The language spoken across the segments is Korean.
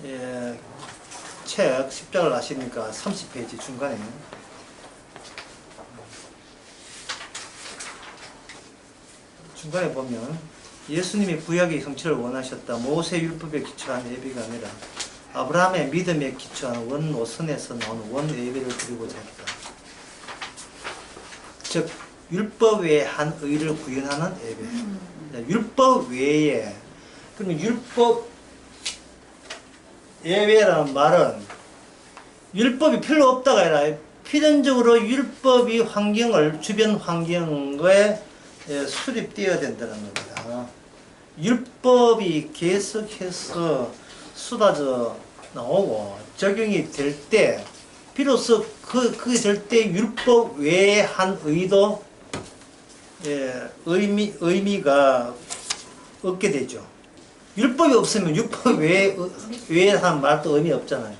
예, 책 십자가를 아시니까 30페이지 중간에 보면 예수님이 구약의 성취를 원하셨다. 모세 율법에 기초한 예배가 아니라 아브라함의 믿음에 기초한 원오선에서 나오는 원예배를 드리고자 했다. 즉 율법 외에 한 의를 구현하는 예배. 율법 외에, 그러면 율법 예배라는 말은 율법이 필요 없다가 아니라 필연적으로 율법이 주변 환경에 수립되어야 된다는 겁니다. 율법이 계속해서 쏟아져 나오고 적용이 될 때 비로소 그게 될 때 율법 외에 한 의도 의미가 얻게 되죠. 율법이 없으면 율법 외에 한 말도 의미 없잖아요.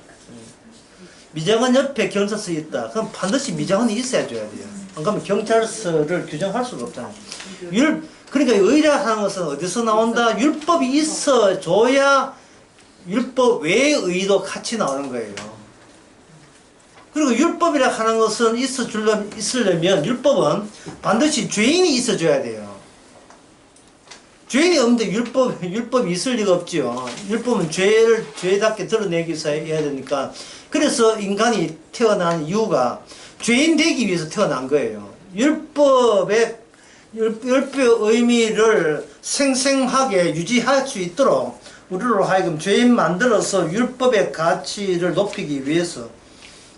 미장원 옆에 경찰서 있다. 그럼 반드시 미장원이 있어야 줘야 돼요. 안 그러면 경찰서를 규정할 수가 없잖아요. 그러니까 의라 하는 것은 어디서 나온다? 율법이 있어 줘야 율법 외의 의도 같이 나오는 거예요. 그리고 율법이라 하는 것은 있으려면 율법은 반드시 죄인이 있어줘야 돼요. 죄인이 없는데 율법이 있을 리가 없죠. 율법은 죄답게 드러내기 위해서 해야 되니까. 그래서 인간이 태어난 이유가 죄인 되기 위해서 태어난 거예요. 율법의 의미를 생생하게 유지할 수 있도록 우리로 하여금 죄인 만들어서 율법의 가치를 높이기 위해서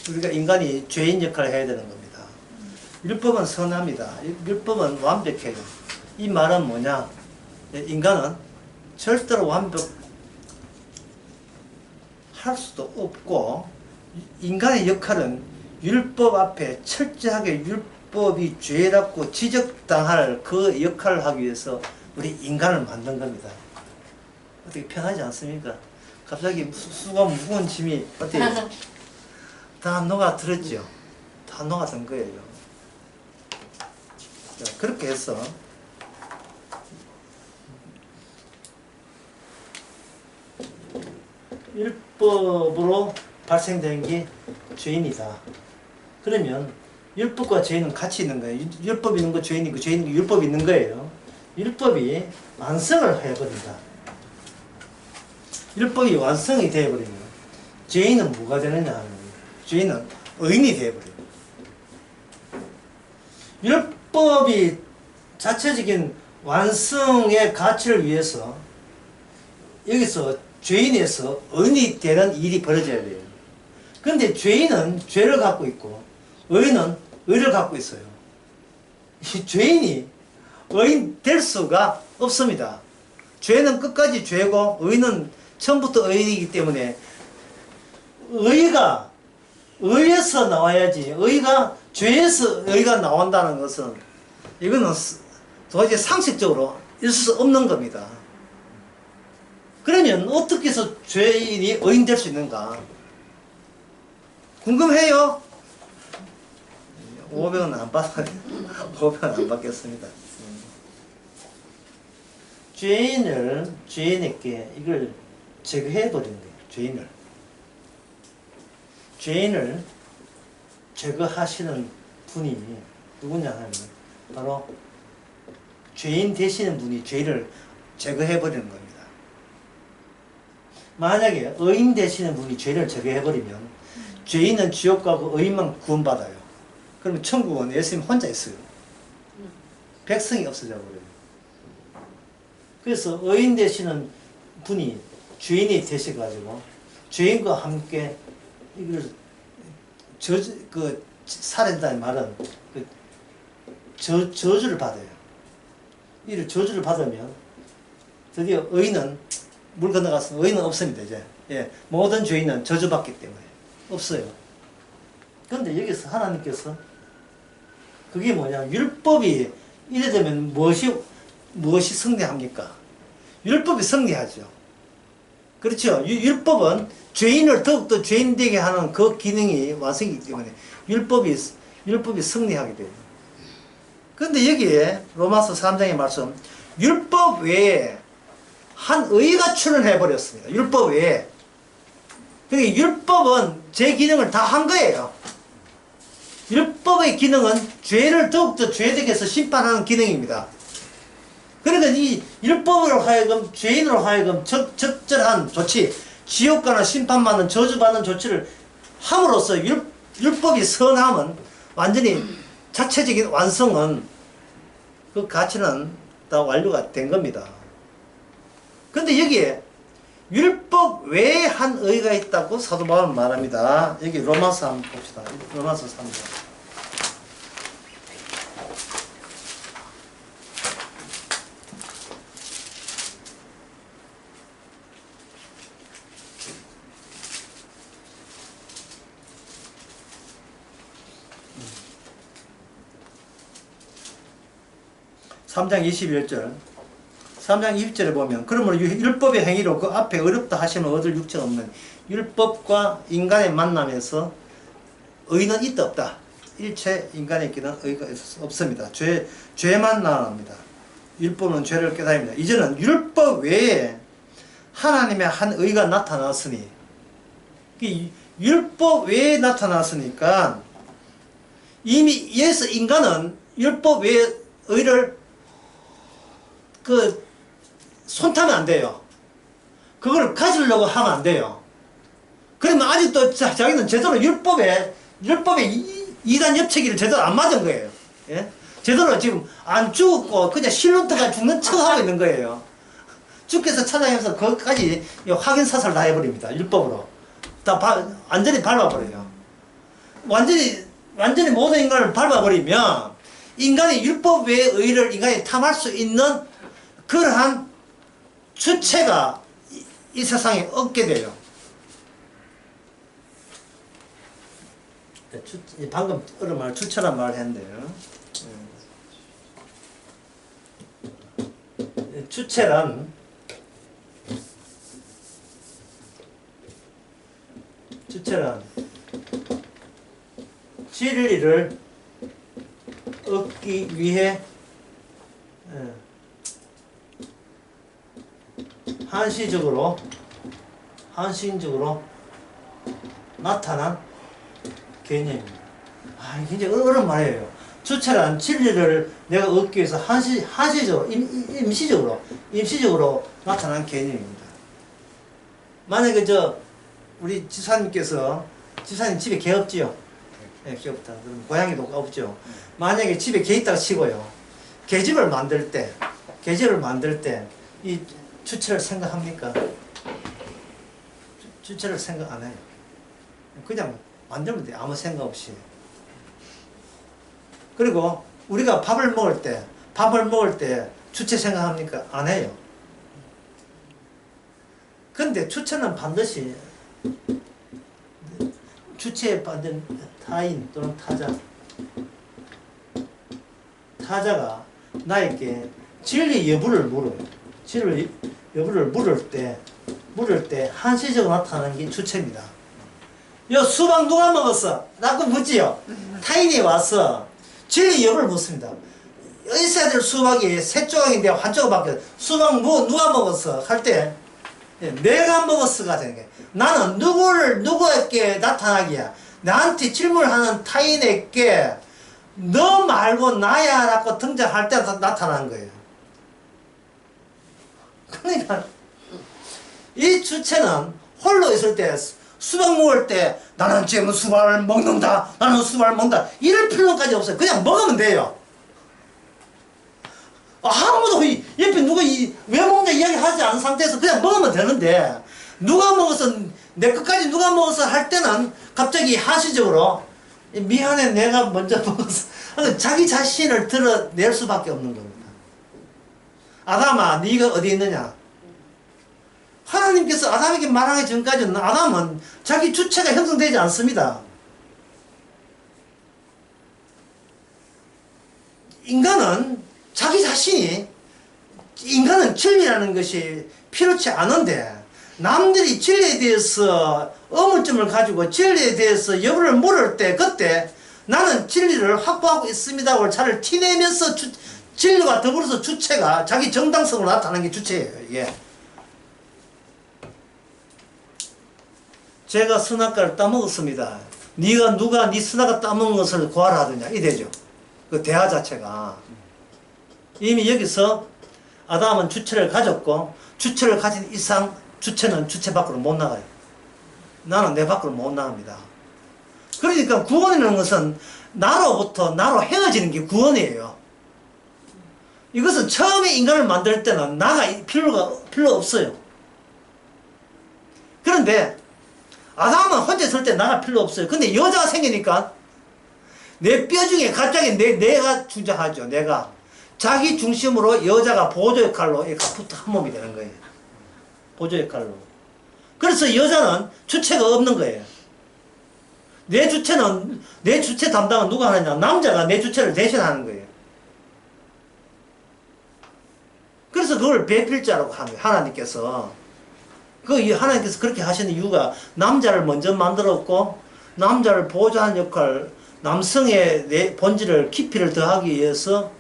우리가 인간이 죄인 역할을 해야 되는 겁니다. 율법은 선합니다. 율법은 완벽해요. 이 말은 뭐냐? 인간은 절대로 완벽할 수도 없고 인간의 역할은 율법 앞에 철저하게 율법이 죄답고 지적당할 그 역할을 하기 위해서 우리 인간을 만든 겁니다. 어떻게 편하지 않습니까? 갑자기 수가 무거운 짐이 어때요? 다 녹아들었죠. 다 녹아든 거예요. 자, 그렇게 해서 율법으로 발생된 게 죄인이다. 그러면 율법과 죄인은 같이 있는 거예요. 율법이 있는 거 죄인이 있고 죄인이 있는 거 율법이 있는 거예요. 율법이 완성을 해버린다. 율법이 완성이 되어버리면 죄인은 뭐가 되느냐 하는 거예요. 죄인은 의인이 되어버려요. 율법이 자체적인 완성의 가치를 위해서 여기서 죄인에서 의인이 되는 일이 벌어져야 돼요. 그런데 죄인은 죄를 갖고 있고 의인은 의를 갖고 있어요. 이 죄인이 의인 될 수가 없습니다. 죄는 끝까지 죄고 의인은 처음부터 의인이기 때문에 의에서 나와야지 의가 죄에서 의가 나온다는 것은 이거는 도저히 상식적으로 있을 수 없는 겁니다. 그러면 어떻게 해서 죄인이 의인 될 수 있는가? 궁금해요? 500원 안 받아요. 500원 안 받겠습니다. 죄인에게 이걸 제거해 버리는 거예요. 죄인을 제거하시는 분이 누구냐 하면 바로 죄인 되시는 분이 죄를 제거해 버리는 겁니다. 만약에 의인 되시는 분이 죄를 제거해 버리면 죄인은 지옥 가고 의인만 구원받아요. 그러면 천국은 예수님 혼자 있어요. 백성이 없어져 버려요. 그래서 의인 되시는 분이 죄인이 되셔가지고 죄인과 함께 이걸 살인다는 말은 저주를 받아요. 이 저주를 받으면 드디어 의인은 물 건너가서 의인은 없습니다. 이제 모든 죄인은 저주받기 때문에 없어요. 그런데 여기서 하나님께서 그게 뭐냐? 율법이 이래 되면 무엇이 승리합니까? 율법이 승리하죠. 그렇죠. 율법은 죄인을 더욱더 죄인 되게 하는 그 기능이 완성이기 때문에 율법이 승리하게 돼요. 그런데 여기에 로마서 3장의 말씀, 율법 외에 한 의가 출현해 버렸습니다. 율법 외에 그러니까 율법은 제 기능을 다 한 거예요. 율법의 기능은 죄를 더욱더 죄되게 해서 심판하는 기능입니다. 그러니까 이 율법으로 하여금 죄인으로 하여금 적절한 조치, 지옥가나 심판받는 저주받는 조치를 함으로써 율법이 선함은 완전히 자체적인 완성은 그 가치는 다 완료가 된 겁니다. 근데 여기에 율법 외에 한 의가 있다고 사도 바울은 말합니다. 여기 로마서 한번 봅시다. 로마서 3장. 삼 장 21절. 3장 20절에 보면 그러므로 율법의 행위로 그 앞에 어렵다 하시면 얻을 육체가 없는 율법과 인간의 만남에서 의는 있다 없다. 일체 인간에게는 의가 없습니다. 죄만 나옵니다. 율법은 죄를 깨닫습니다. 이제는 율법 외에 하나님의 한 의가 나타났으니 율법 외에 나타났으니까 이미 예수 인간은 율법 외의 의를 손타면 안 돼요. 그걸 가지려고 하면 안 돼요. 그러면 아직도 자기는 제대로 율법에 이단 엽체기를 제대로 안 맞은 거예요. 예? 제대로 지금 안 죽었고 그냥 실눈터가 죽는 척 하고 있는 거예요. 주께서 찾아가면서 거기까지 확인 사살 다 해버립니다. 율법으로. 완전히 밟아버려요. 완전히 모든 인간을 밟아버리면 인간이 율법 외의 의를 인간이 탐할 수 있는 그러한 주체가 이 세상에 없게 돼요. 방금 어려운 말 주체란 말을 했는데요. 주체란 진리를 얻기 위해 한시적으로 나타난 개념입니다. 굉장히 어려운 말이에요. 주체란 진리를 내가 얻기 위해서 한시적으로, 임시적으로 나타난 개념입니다. 만약에 우리 지사님 집에 개 없지요? 네, 개 없다. 그럼 고양이도 없죠. 만약에 집에 개 있다고 치고요. 계집을 만들 때, 이 주체를 생각합니까? 주체를 생각 안 해요. 그냥 만들면 돼요. 아무 생각 없이. 그리고 우리가 밥을 먹을 때 주체 생각합니까? 안 해요. 근데 주체는 반드시 주체에 받은 타인 또는 타자가 나에게 진리 여부를 물어요. 진리 여부를 물을 때 한시적으로 나타나는 게 주체입니다. 수박 누가 먹었어? 라고 묻지요. 타인이 와서 진리 여부를 묻습니다. 있어야 될 수박이 세 조각인데 한 조각밖에 수박 누가 먹었어? 할 때 내가 먹었어가 되는 거예요. 나는 누구에게 나타나기야. 나한테 질문하는 타인에게 너 말고 나야 라고 등장할 때 나타나는 거예요. 그러니까 이 주체는 홀로 있을 때 수박 먹을 때 나는 지금 수박을 먹는다. 나는 수박을 먹는다. 이럴 필요까지 없어요. 그냥 먹으면 돼요. 아무도 옆에 누가 왜 먹냐 이야기 하지 않은 상태에서 그냥 먹으면 되는데 누가 먹어서 내 것까지 누가 먹어서 할 때는 갑자기 한시적으로 미안해 내가 먼저 먹었어. 자기 자신을 드러낼 수밖에 없는 겁니다. 아담아 네가 어디 있느냐. 하나님께서 아담에게 말하기 전까지는 아담은 자기 주체가 형성되지 않습니다. 인간은 진리라는 것이 필요치 않은데 남들이 진리에 대해서 의문점을 가지고 진리에 대해서 여부를 물을 때 그때 나는 진리를 확보하고 있습니다고 자를 티내면서 진리와 더불어서 주체가 자기 정당성으로 나타나는 게 주체예요. 이게 제가 선악과를 따먹었습니다. 네가 누가 네 선악과 따먹은 것을 구하라 하더냐 이래죠. 그 대화 자체가 이미 여기서 아담은 주체를 가졌고 주체를 가진 이상 주체는 주체 밖으로 못 나가요. 나는 내 밖으로 못 나갑니다. 그러니까 구원이라는 것은 나로 헤어지는 게 구원이에요. 이것은 처음에 인간을 만들 때는 나가 필요 없어요. 그런데 아담은 혼자 있을 때 나가 필요 없어요. 근데 여자가 생기니까 내 뼈 중에 갑자기 내가 주장하죠. 내가 자기 중심으로 여자가 보조 역할로 붙어 한 몸이 되는 거예요. 보조 역할로. 그래서 여자는 주체가 없는 거예요. 내 주체 담당은 누가 하느냐? 남자가 내 주체를 대신하는 거예요. 그래서 그걸 배필자라고 하는 거예요. 하나님께서 그렇게 하시는 이유가 남자를 먼저 만들었고 남자를 보조하는 역할, 남성의 내 본질을 깊이를 더하기 위해서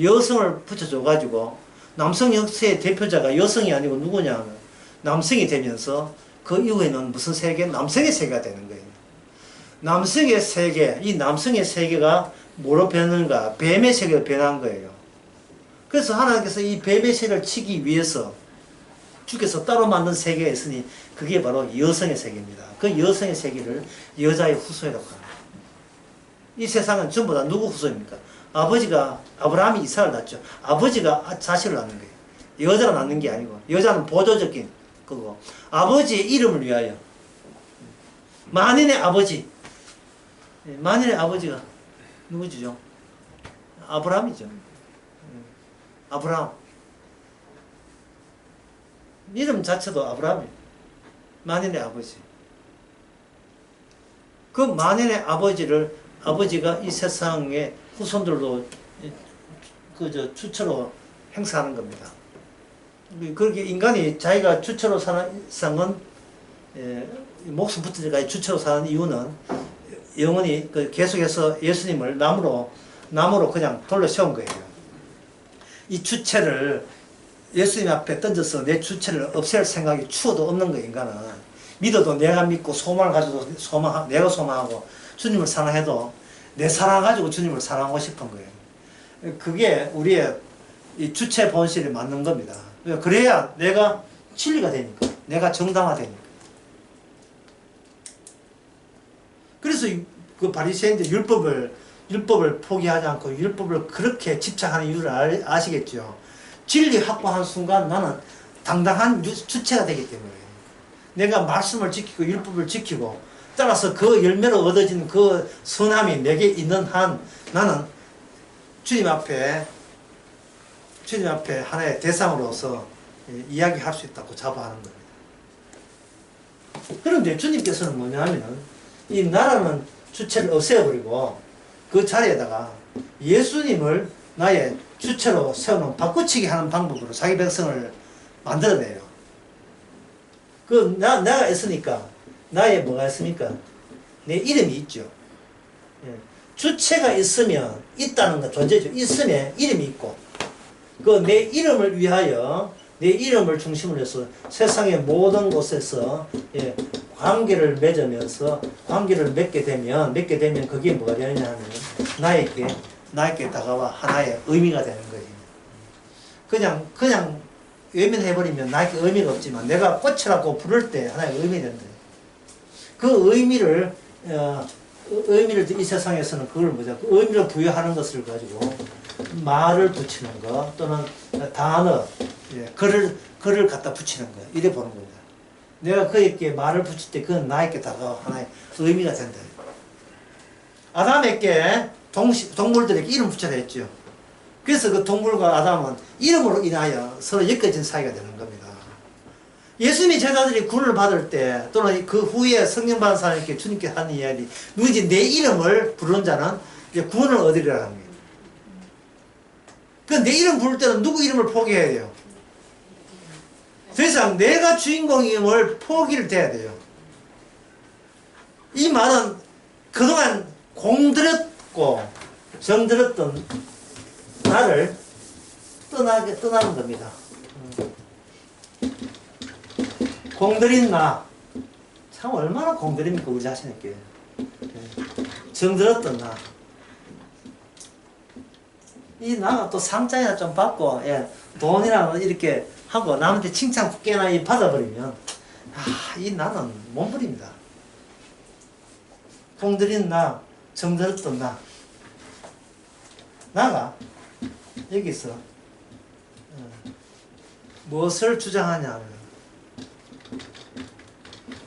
여성을 붙여줘 가지고 남성 역사의 대표자가 여성이 아니고 누구냐 하면 남성이 되면서 그 이후에는 무슨 세계? 남성의 세계가 되는 거예요. 남성의 세계, 이 남성의 세계가 뭐로 변하는가? 뱀의 세계로 변한 거예요. 그래서 하나님께서 이 뱀의 세계를 치기 위해서 주께서 따로 만든 세계가 있으니 그게 바로 여성의 세계입니다. 그 여성의 세계를 여자의 후손이라고 합니다. 이 세상은 전부 다 누구 후손입니까? 아브라함이 이삭을 낳죠. 아버지가 자식을 낳는 거예요. 여자가 낳는 게 아니고 여자는 보조적인 거고 아버지의 이름을 위하여 만인의 아버지가 누구죠? 아브라함이죠. 아브라함. 이름 자체도 아브라함이에요. 만인의 아버지. 그 만인의 아버지가 이 세상의 후손들도 주체로 행사하는 겁니다. 그렇게 인간이 자기가 주체로 사는 이상은 목숨 붙을 때까지 주체로 사는 이유는 영원히 계속해서 예수님을 나무로 그냥 돌려 세운 거예요. 이 주체를 예수님 앞에 던져서 내 주체를 없앨 생각이 추워도 없는 거예요. 인간은 믿어도 내가 믿고 소망을 가지고 내가 소망하고 주님을 사랑해도 내 사랑 가지고 주님을 사랑하고 싶은 거예요. 그게 우리의 이 주체 본질이 맞는 겁니다. 그래야 내가 진리가 되니까, 내가 정당화되니까. 그래서 그 바리새인들 율법을 포기하지 않고 율법을 그렇게 집착하는 이유를 아시겠죠. 진리 확보한 순간 나는 당당한 주체가 되기 때문에 내가 말씀을 지키고 율법을 지키고 따라서 그 열매로 얻어진 그 선함이 내게 있는 한 나는 주님 앞에 하나의 대상으로서 이야기할 수 있다고 자부하는 겁니다. 그런데 주님께서는 뭐냐면 이 나라는 주체를 없애버리고 그 자리에다가 예수님을 나의 주체로 세워놓은 바꾸치기 하는 방법으로 자기 백성을 만들어내요. 내가 있으니까 나의 뭐가 있습니까? 내 이름이 있죠. 주체가 있으면 있다는 거 존재죠. 있으면 이름이 있고 그 내 이름을 위하여 내 이름을 중심으로 해서 세상의 모든 곳에서 관계를 맺으면서 관계를 맺게 되면 그게 뭐가 되느냐 하면 나에게 다가와 하나의 의미가 되는 거예요. 그냥 외면해버리면 나에게 의미가 없지만 내가 꽃이라고 부를 때 하나의 의미 된다. 그 의미를 이 세상에서는 그걸 그 의미를 부여하는 것을 가지고 말을 붙이는 거 또는 단어, 글을 갖다 붙이는 거 이래 보는 겁니다. 내가 그에게 말을 붙일 때 그건 나에게 다가와 하나의 의미가 된다. 아담에게 동물들에게 이름 붙여야 했죠. 그래서 그 동물과 아담은 이름으로 인하여 서로 엮여진 사이가 되는 겁니다. 예수님의 제자들이 구원을 받을 때 또는 그 후에 성령 받은 사람에게 주님께 하는 이야기 누구지 내 이름을 부르는 자는 구원을 얻으리라는 겁니다. 그 내 이름 부를 때는 누구 이름을 포기해야 돼요? 더 이상 내가 주인공임을 포기를 돼야 돼요. 이 말은 그동안 공들였고 정들었던 나를 떠나는 겁니다. 공들인 나, 참 얼마나 공들입니까 우리 자신에게. 정들었던 나. 이 나가 또 상장이나 좀 받고 돈이나 이렇게 하고 남한테 칭찬 꽤나 받아버리면 이 나는 몸부림이다. 공들인 나, 정들었던 나. 나가 여기서 무엇을 주장하냐.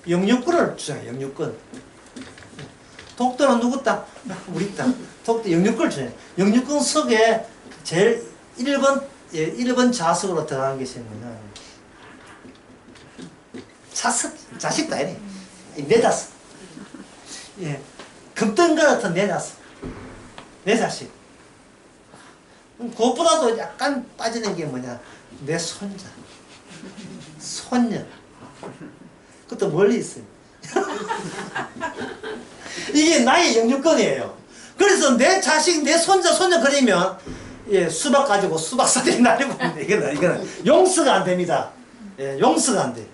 영유권을 주장해. 영유권. 독도는 누구 땅? 우리 땅. 독도 영유권을 주장해. 영유권 속에 제일 1번 좌석으로 들어간 것이 뭐냐. 자식도 아니네. 내 자식. 금덩이 같은 내 자식. 내 자식. 그것보다도 약간 빠지는 게 뭐냐. 내 손자. 손녀. 그것도 멀리 있어요. 이게 나의 영유권이에요. 그래서 내 자식, 내 손자, 손녀 그리면 수박 가지고 수박사들이 날리고 있는데 이거는 용서가 안 됩니다. 용서가 안 돼.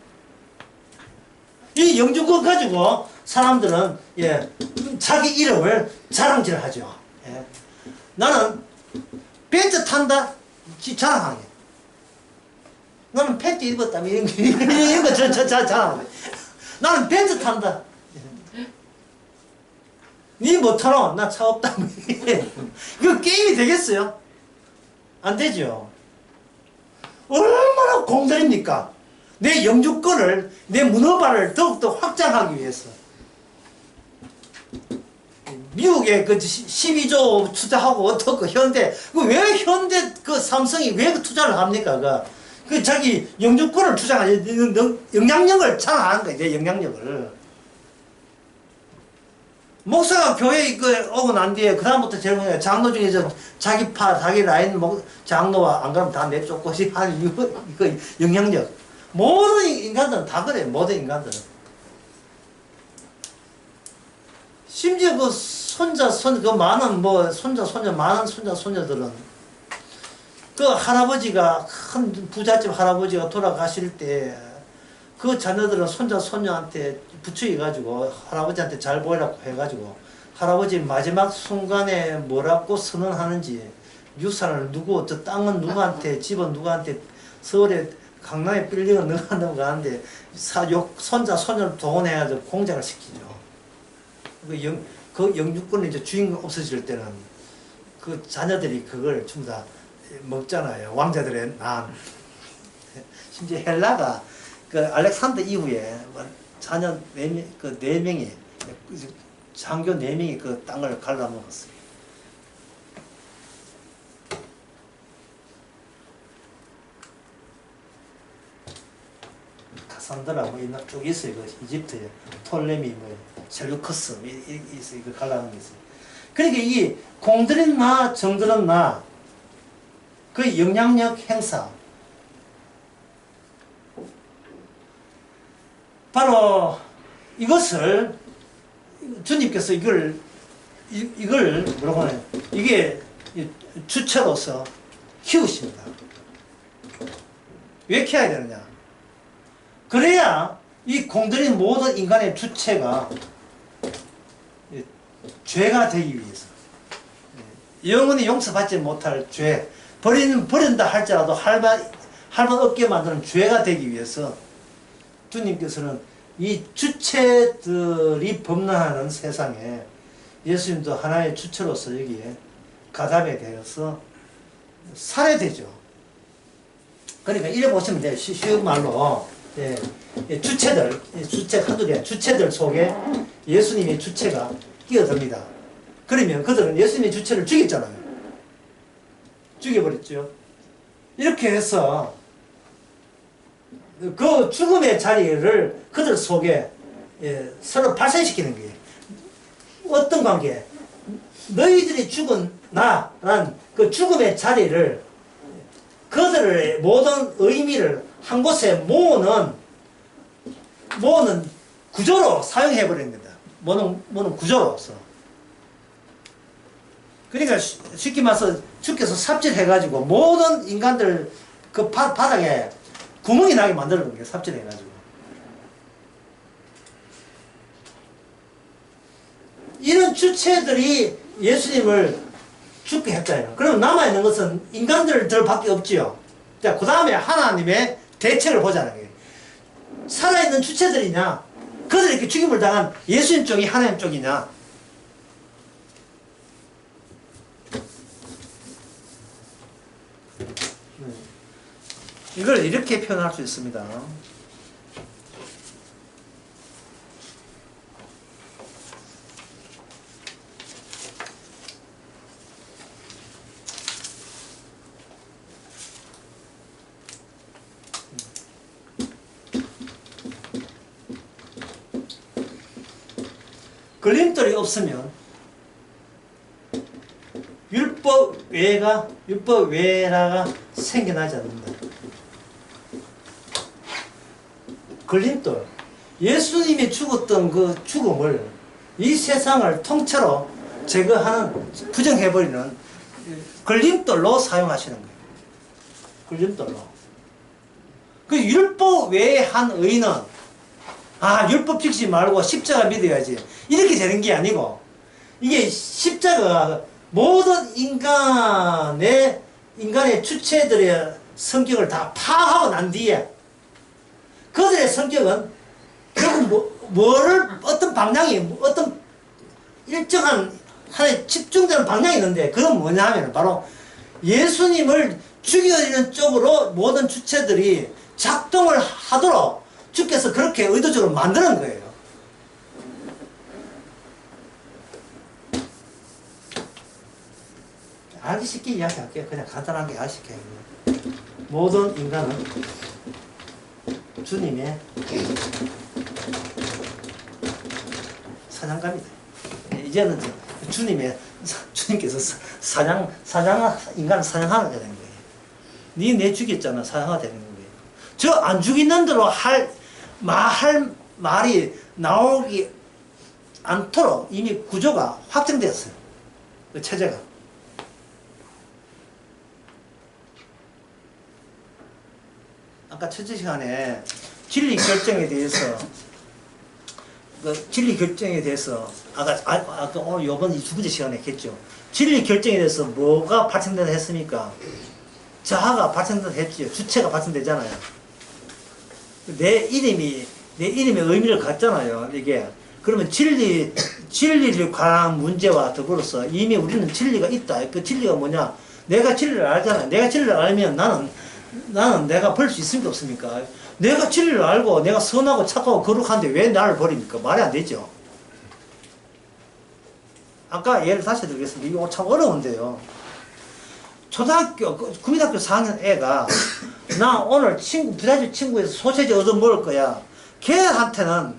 이 영주권 가지고 사람들은 자기 이름을 자랑질을 하죠. 나는 벤츠 탄다 자랑하게. 나는 팬티 입었다 이런 거 자랑하게. 나는 벤츠 탄다. 니 뭐 타노? 나 차 없다. 이거 게임이 되겠어요? 안 되죠. 얼마나 공들입니까? 내 영주권을, 내 문어발을 더욱더 확장하기 위해서. 미국에 그 12조 투자하고 어떻고 현대, 왜 현대 그 삼성이 왜 그 투자를 합니까? 그 자기 영주권을 주장하지, 영향력을 장악하는 거야, 내 영향력을. 목사가 교회 오고 난 뒤에 그다음부터 제일 먼저 장로 중에서 자기 파, 자기 라인 장로와 안 그러면 다 내쫓고시 하는 이거 영향력. 모든 인간들은 다 그래. 모든 인간들은. 심지어 그 손자, 그 많은 손자, 손녀, 많은 손자, 손녀들은 그 할아버지가 큰 부잣집 할아버지가 돌아가실 때 그 자녀들은 손자, 손녀한테 부추겨가지고 할아버지한테 잘 보이라고 해가지고 할아버지 마지막 순간에 뭐라고 선언하는지 유산을 저 땅은 누구한테, 집은 누구한테, 서울에 강남에 빌딩은 누구한테 가는데 손자, 손녀를 동원해가지고 공작을 시키죠. 그 영주권이 이제 주인공 없어질 때는 그 자녀들이 그걸 전부 다 먹잖아요. 왕자들의 난. 심지어 헬라가 그 알렉산더 이후에 자녀 네 명이 장교 4명이 그 땅을 갈라먹었어요. 카산드라 이날 쭉 있어요. 그 이집트에 톨레미 셀루커스 있어요. 그 갈라놓은 게 있어요. 그러니까 이 공들인 나, 정들은 나, 그 영향력 행사. 바로 이것을 주님께서 이걸 뭐라고 하나요? 이게 주체로서 키우십니다. 왜 키워야 되느냐? 그래야 이 공들인 모든 인간의 주체가 죄가 되기 위해서 영원히 용서받지 못할 죄, 버린다 할지라도 할만 없게 만드는 죄가 되기 위해서 주님께서는 이 주체들이 범람하는 세상에 예수님도 하나의 주체로서 여기에 가담에 되어서 살해되죠. 그러니까 이래 보시면 돼요. 쉬운 말로 주체들 한둘이 주체들 속에 예수님의 주체가 끼어듭니다. 그러면 그들은 예수님의 주체를 죽였잖아요. 죽여버렸죠. 이렇게 해서 그 죽음의 자리를 그들 속에 서로 발생시키는 거예요. 어떤 관계? 너희들이 죽은 나란 그 죽음의 자리를 그들의 모든 의미를 한 곳에 모으는 구조로 사용해버리는 겁니다. 모으는 구조로서. 그러니까 쉽게 말해서 주께서 삽질해가지고 모든 인간들 그 바닥에 구멍이 나게 만들어 놓은 게 삽질해가지고. 주체들이 예수님을 죽게 했잖아요. 그럼 남아있는 것은 인간들밖에 없지요. 자, 그 다음에 하나님의 대책을 보자는. 살아있는 주체들이냐, 그들이 이렇게 죽임을 당한 예수님 쪽이 하나님 쪽이냐. 이걸 이렇게 표현할 수 있습니다. 걸림돌이 없으면 율법 외라가 생겨나지 않는다. 걸림돌. 예수님이 죽었던 그 죽음을 이 세상을 통째로 제거하는, 부정해버리는 걸림돌로 사용하시는 거예요. 걸림돌로. 그 율법 외에 한 의인은 율법 지키지 말고 십자가 믿어야지, 이렇게 되는 게 아니고, 이게 십자가가 모든 인간의 주체들의 성격을 다 파악하고 난 뒤에 그들의 성격은 결국 어떤 방향이, 어떤 일정한 하나의 집중되는 방향이 있는데, 그건 뭐냐 하면 바로 예수님을 죽여지는 쪽으로 모든 주체들이 작동을 하도록 주께서 그렇게 의도적으로 만드는 거예요. 알기 쉽게 이야기할게요. 그냥 간단하게 알기 쉽게. 모든 인간은 주님의 사냥감이다. 이제는 주님께서 인간을 사냥하게 되는 거예요. 내 죽였잖아. 사냥하게 되는 거예요. 저 안 죽이는 대로 할 말이 나오기 않도록 이미 구조가 확정되었어요. 그 체제가. 아까 첫째 시간에 진리 결정에 대해서 아까 오늘 요번 두 번째 시간에 했죠. 진리 결정에 대해서 뭐가 발생된다 했습니까? 자아가 발생된다 했죠. 주체가 발생되잖아요. 내 이름의 의미를 갖잖아요. 이게. 그러면 진리를 관한 문제와 더불어서 이미 우리는 진리가 있다. 그 진리가 뭐냐? 내가 진리를 알잖아요. 내가 진리를 알면 나는 내가 버릴 수 있습니까? 없습니까? 내가 진리를 알고 내가 선하고 착하고 거룩한데 왜 나를 버립니까? 말이 안 되죠. 아까 예를 다시 들겠습니다. 이거 참 어려운데요. 국민학교 4학년 애가 나 오늘 부잣집 친구에서 소세지 얻어 먹을 거야. 걔한테는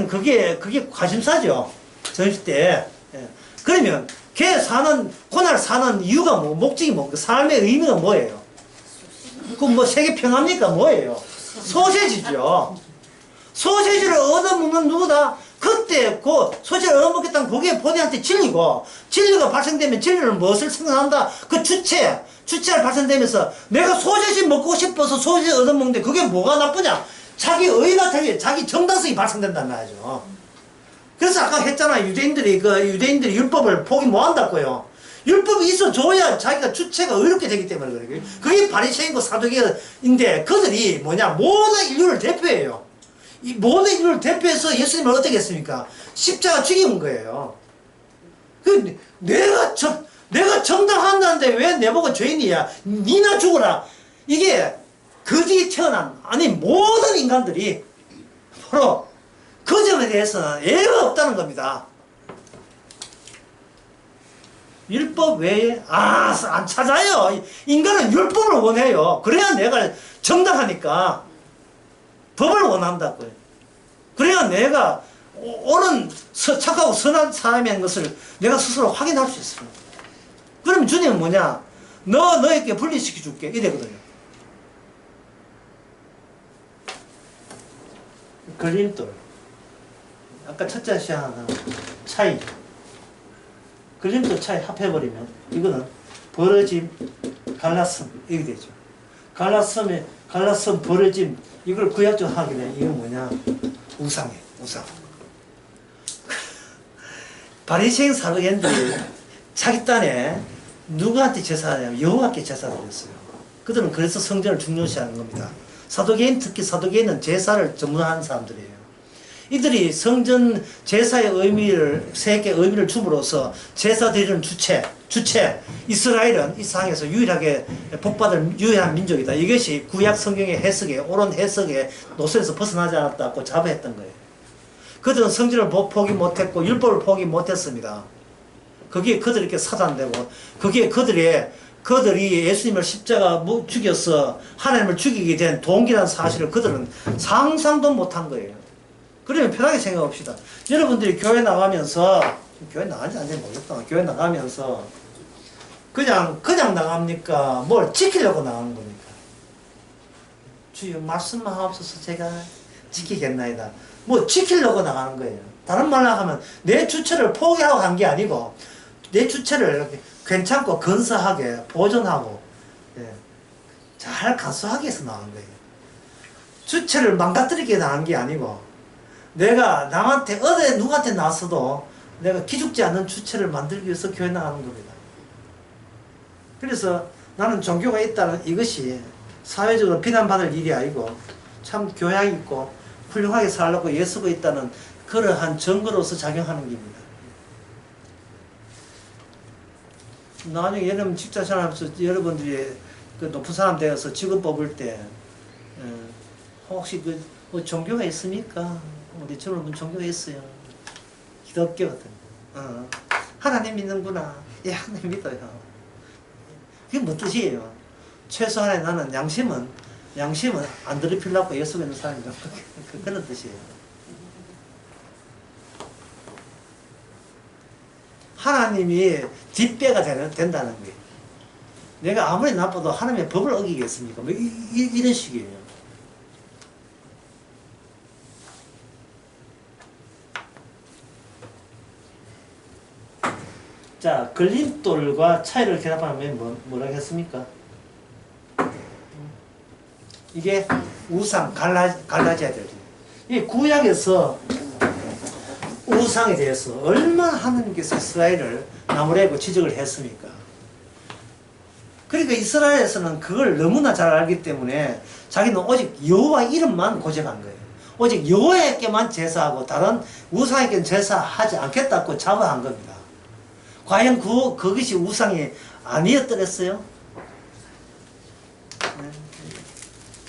그게 관심사죠. 전시 때. 예. 그러면 고날 사는 이유가 뭐, 목적이 뭐, 그 삶의 의미가 뭐예요? 세계 평화입니까? 뭐예요? 소세지죠. 소세지를 얻어먹는 누구다? 그때 소세지를 얻어먹겠다는 그게 본인한테 진리고, 진리가 발생되면 진리를 무엇을 생각한다? 그 주체가 발생되면서 내가 소세지 먹고 싶어서 소세지 얻어먹는데 그게 뭐가 나쁘냐? 자기 의가 되게, 자기 정당성이 발생된단 말이죠. 그래서 아까 했잖아요. 유대인들이 율법을 포기 못 한다고요. 율법이 있어줘야 자기가 주체가 의롭게 되기 때문에 그래요. 그게 바리새인과 사두개인데 그들이 모든 인류를 대표해요. 이 모든 인류를 대표해서 예수님을 어떻게 했습니까? 십자가 죽인 거예요. 내가 정당한다는데 왜 내보고 죄인이야? 니나 죽어라. 이게 거짓이 태어난, 모든 인간들이 바로 그 점에 대해서는 예외가 없다는 겁니다. 율법 외에 안 찾아요. 인간은 율법을 원해요. 그래야 내가 정당하니까 법을 원한다고요. 그래야 내가 옳은 착하고 선한 사람인 것을 내가 스스로 확인할 수 있습니다. 그러면 주님은 뭐냐? 너에게 분리시켜 줄게 이래거든요. 걸림돌. 아까 첫째 시간은 차이. 걸림돌 차이 합해버리면 이거는 벌어짐, 갈라섬 이게 되죠. 갈라섬, 벌어짐 이걸 구약적으로 하게 되면 이건 뭐냐? 우상이에요. 우상. 바리새인 사도개인들이 자기 딴에 누구한테 제사하냐면 여호와께 제사를 드렸어요. 그들은 그래서 성전을 중요시하는 겁니다. 사도개인, 특히 사도개인은 제사를 전문하는 사람들이에요. 이들이 성전 제사의 의미를, 세계 의미를 줌으로써 제사 드리는 주체, 이스라엘은 이 세상에서 유일하게 복받을 유일한 민족이다. 이것이 구약 성경의 해석에, 옳은 해석의 노선에서 벗어나지 않았다고 자부했던 거예요. 그들은 성전을 포기 못했고 율법을 포기 못했습니다. 거기에 그들에게 사단되고, 거기에 그들이 예수님을 십자가 죽여서 하나님을 죽이게 된 동기라는 사실을 그들은 상상도 못한 거예요. 그러면 편하게 생각합시다. 여러분들이 교회 나가면서, 교회 나간지 안 되는지 모르겠다. 교회 나가면서 그냥 나갑니까? 뭘 지키려고 나가는 겁니까? 주여 말씀만 하옵소서 제가 지키겠나이다. 뭐 지키려고 나가는 거예요. 다른 말로 하면 내 주체를 포기하고 간 게 아니고 내 주체를 이렇게 괜찮고 근사하게 보존하고, 예, 잘 간수하기 위해서 나간 거예요. 주체를 망가뜨리게 나간 게 아니고 내가 남한테 어디 누구한테 나서도 내가 기죽지 않는 주체를 만들기 위해서 교회 나가는 겁니다. 그래서 나는 종교가 있다는 이것이 사회적으로 비난받을 일이 아니고 참 교양 있고 훌륭하게 살려고 예수가 있다는 그러한 증거로서 작용하는 겁니다. 나중에 여러분 직장 생활하면서 여러분들이 그 높은 사람 되어서 직업 뽑을 때 혹시 뭐 종교가 있습니까? 우리 젊은 종교가 있어요. 기독교 같은 거. 하나님 믿는구나. 예, 하나님 믿어요. 그게 뭐 뜻이에요? 최소한의 나는 양심은 안 더럽히려고 예수 믿는 사람이다. 그런 뜻이에요. 하나님이 뒷배가 된다는 거예요. 내가 아무리 나빠도 하나님의 법을 어기겠습니까? 뭐 이런 식이에요. 자, 걸림돌과 차이를 결합하면 뭐라고 했습니까? 이게 우상, 갈라져야 돼요. 이 구약에서 우상에 대해서 얼마나 하나님께서 이스라엘을 나무래고 지적을 했습니까? 그러니까 이스라엘에서는 그걸 너무나 잘 알기 때문에 자기는 오직 여호와 이름만 고집한 거예요. 오직 여호와에게만 제사하고 다른 우상에게는 제사하지 않겠다고 자부한 겁니다. 과연 그것이 우상이 아니었더랬어요?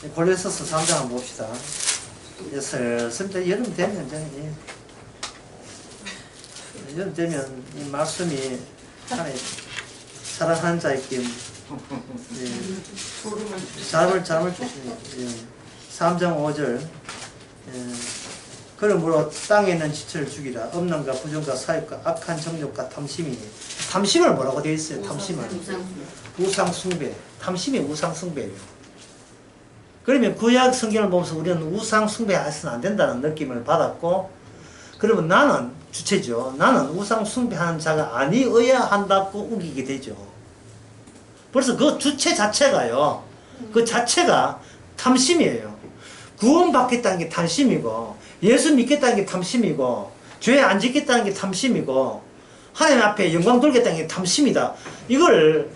네. 골로새서 3장 한번 봅시다. 슬슬 여름 되면 여름 되면 이 말씀이 하나님 사랑하는 자에게 잠을 주시니 3장 5절 그러므로 땅에 있는 지체를 죽이라. 엄난과 부정과 사욕과 악한 정욕과 탐심이니. 탐심을 뭐라고 되어 있어요? 탐심을 우상숭배. 탐심이 우상숭배예요. 그러면 구약 성경을 보면서 우리는 우상숭배해서는 안 된다는 느낌을 받았고, 그러면 나는 주체죠. 나는 우상숭배하는 자가 아니어야 한다고 우기게 되죠. 벌써 그 주체 자체가요, 그 자체가 탐심이에요. 구원받겠다는 게 탐심이고, 예수 믿겠다는 게 탐심이고, 죄 안 짓겠다는 게 탐심이고, 하나님 앞에 영광 돌겠다는 게 탐심이다. 이거는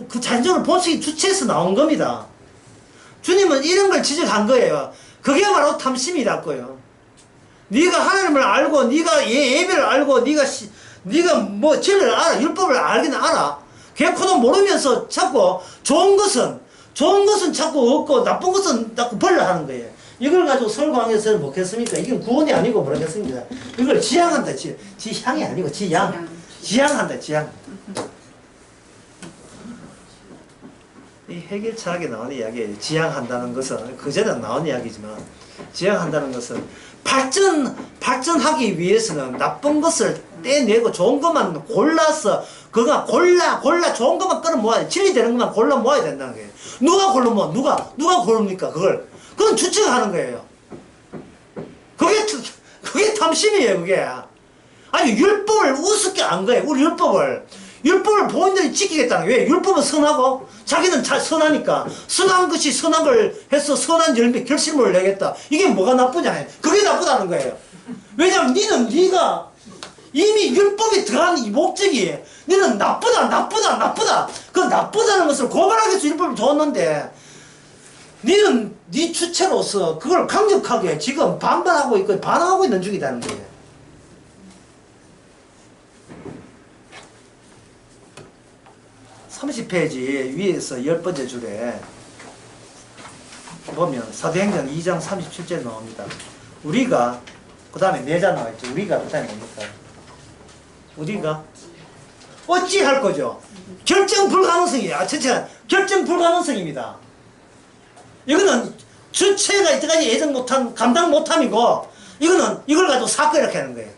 그 자연적으로 본성이 주체에서 나온 겁니다. 주님은 이런 걸 지적한 거예요. 그게 바로 탐심이라고요. 네가 하나님을 알고, 네가 예배를 알고, 네가 뭐 진리를 알아, 율법을 알긴 알아. 개코도 모르면서 자꾸 좋은 것은 자꾸 얻고 나쁜 것은 자꾸 벌려 하는 거예요. 이걸 가지고 설광에서는 뭐겠습니까? 이건 구원이 아니고 뭐라겠습니까? 이걸 지향한다. 지향이 아니고 지향한다. 지향. 이 해결 철학에 나오는 이야기예요. 지향한다는 것은 그전에 나온 이야기지만, 지향한다는 것은 발전하기 위해서는 나쁜 것을 떼내고 좋은 것만 골라서 그가 골라 좋은 것만 끌어 모아야 돼. 진리되는 것만 골라 모아야 된다는 거예요. 누가 골라 모아? 누가 고릅니까? 그건 주체가 하는 거예요. 그게 탐심이에요. 그게. 아니 율법을 우습게 안 거예요. 우리 율법을 본인들이 지키겠다는 거예요. 왜? 율법은 선하고 자기는 선하니까 선한 것이 선한 걸 해서 선한 열매 결실물을 내겠다. 이게 뭐가 나쁘냐? 그게 나쁘다는 거예요. 왜냐면 니는 니가 이미 율법이 들어간 이 목적이 니는 나쁘다 나쁘다 나쁘다 그 나쁘다는 것을 고발하기 위해서 율법을 줬는데 니는 니 주체로서 그걸 강력하게 지금 반발하고 있고 반항하고 있는 중이라는 거예요. (30페이지) 위에서 10번째 줄에 보면 사도행전 2장 37절 나옵니다. 우리가 그 다음에 내자 나와있죠. 우리가 그 다음에 뭡니까? 우리가 어찌 할 거죠? 결정 불가능성이에요. 결정 불가능성입니다. 이거는 주체가 이때까지 예정 못한 감당 못함이고 이거는 이걸 가지고 사건 이렇게 하는 거예요.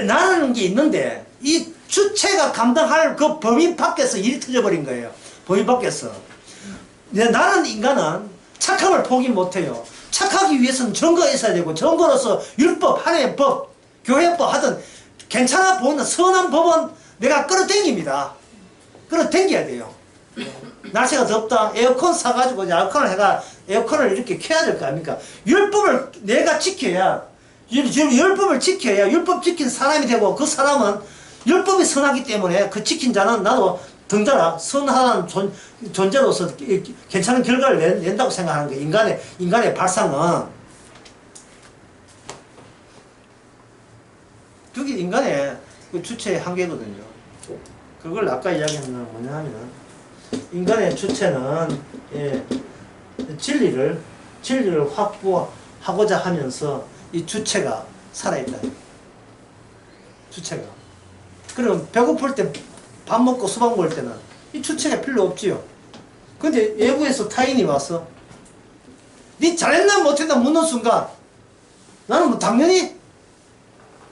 나라는 게 있는데 이 주체가 감당할 그 범위 밖에서 일이 터져버린 거예요. 범위 밖에서. 나는 인간은 착함을 포기 못해요. 착하기 위해서는 증거가 있어야 되고 증거로서 율법, 하나님의 법, 교회법 하든 괜찮아 보이는 선한 법은 내가 끌어당깁니다. 끌어당겨야 돼요. 날씨가 덥다. 에어컨 사가지고 에어컨을 이렇게 켜야 될 거 아닙니까? 율법을 내가 지켜야 율법을 지켜야 율법 지킨 사람이 되고 그 사람은 율법이 선하기 때문에 그 지킨 자는 나도 등자라 선한 존재로서 괜찮은 결과를 낸다고 생각하는 거예요. 인간의 발상은 그게 인간의 그 주체의 한계거든요. 그걸 아까 이야기한 건 뭐냐 하면 인간의 주체는 진리를 확보하고자 하면서 이 주체가 살아있다. 주체가. 그럼 배고플 때 밥 먹고 수박 먹을 때는 이 주체가 필요 없지요. 근데 외부에서 타인이 와서 니 잘했나 못했나 묻는 순간 나는 뭐 당연히